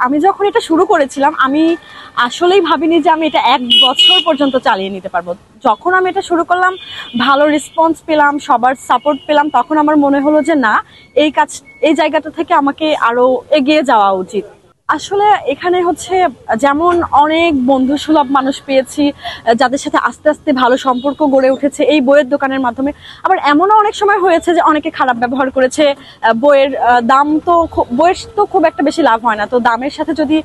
আমি যখন এটা শুরু করেছিলাম আমি আসলেই ভাবিনি যে আমি এটা 1 বছর পর্যন্ত চালিয়ে নিতে পারবো। যখন আমি এটা শুরু করলাম, ভালো রেসপন্স পেলাম, সবার সাপোর্ট পেলাম, তখন আমার মনে হলো যে না, এই জায়গাটা থেকে আমাকে আরো এগিয়ে যাওয়া উচিত। আসলে এখানে হচ্ছে যেমন অনেক বন্ধুসুলভ মানুষ পেয়েছি, যাদের সাথে আস্তে আস্তে ভালো সম্পর্ক গড়ে উঠেছে এই বইয়ের দোকানের মাধ্যমে। আবার এমনও অনেক সময় হয়েছে যে অনেকে খারাপ ব্যবহার করেছে। বইয়ের দাম তো বইয়ের তো খুব একটা বেশি লাভ হয় না, তো দামের সাথে যদি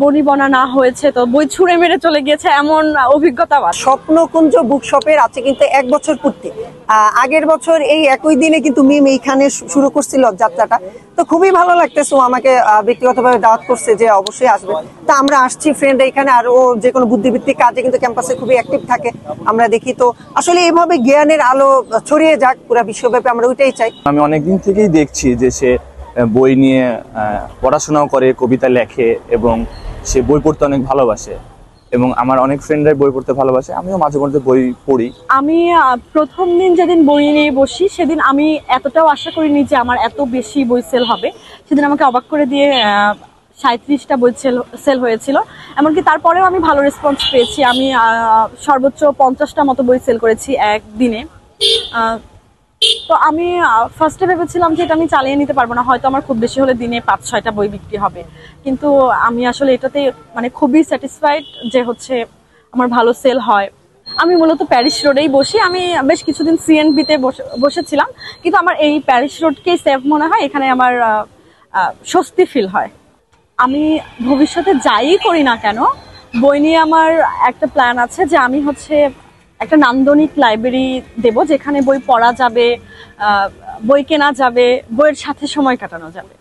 বনিবনা না হয়েছে তো বই ছুঁড়ে মেরে চলে গিয়েছে, এমন অভিজ্ঞতা আছে। স্বপ্নকুঞ্জ বুক শপের আছে কিন্তু 1 বছর পূর্তি। আগের বছর এই একই দিনে কিন্তু মিম এইখানে শুরু করছিল যাত্রাটা, তো খুবই ভালো লাগতেছে। আমাকে ব্যক্তিগতভাবে দাওয়াত করছে যে অবশ্যই আসবে, তা আমরা আসছি ফ্রেন্ড এখানে। আর ও যে কোনো বুদ্ধিবৃত্তিক কাজে কিন্তু ক্যাম্পাসে খুবই অ্যাক্টিভ থাকে, আমরা দেখি। তো আসলে এইভাবে জ্ঞানের আলো ছড়িয়ে যাক পুরো বিশ্বব্যাপী, আমরা ওইটাই চাই। আমি অনেকদিন থেকেই দেখছি যে সে বই নিয়ে পড়াশোনাও করে, কবিতা লেখে এবং সে বই পড়তে অনেক ভালোবাসে এবং আমার অনেক ফ্রেন্ডরাই বই পড়তে ভালোবাসে। আমিও মাঝে মধ্যে বই পড়ি। আমি প্রথম দিন যেদিন বই নিয়ে বসি সেদিন আমি এতটাও আশা করিনি যে আমার এত বেশি বই সেল হবে। সেদিন আমাকে অবাক করে দিয়ে 37টা বই সেল হয়েছিল। এমনকি তারপরেও আমি ভালো রেসপন্স পেয়েছি। আমি সর্বোচ্চ 50টা মতো বই সেল করেছি একদিনে। তো আমি ফার্স্টে ভেবেছিলাম যে এটা আমি চালিয়ে নিতে পারবো না, হয়তো আমার খুব বেশি হলে দিনে 5-6টা বই বিক্রি হবে। কিন্তু আমি আসলে এটাতে মানে খুবই স্যাটিসফাইড যে হচ্ছে আমার ভালো সেল হয়। আমি মূলত প্যারিস রোডেই বসি। আমি বেশ কিছুদিন সিএনবিতে বসেছিলাম, কিন্তু আমার এই প্যারিস রোডকেই সেফ মনে হয়, এখানে আমার স্বস্তি ফিল হয়। আমি ভবিষ্যতে যাই করি না কেন, বই নিয়ে আমার একটা প্ল্যান আছে যে আমি হচ্ছে একটা নান্দনিক লাইব্রেরি দেব, যেখানে বই পড়া যাবে, বই কেনা যাবে, বইয়ের সাথে সময় কাটানো যাবে।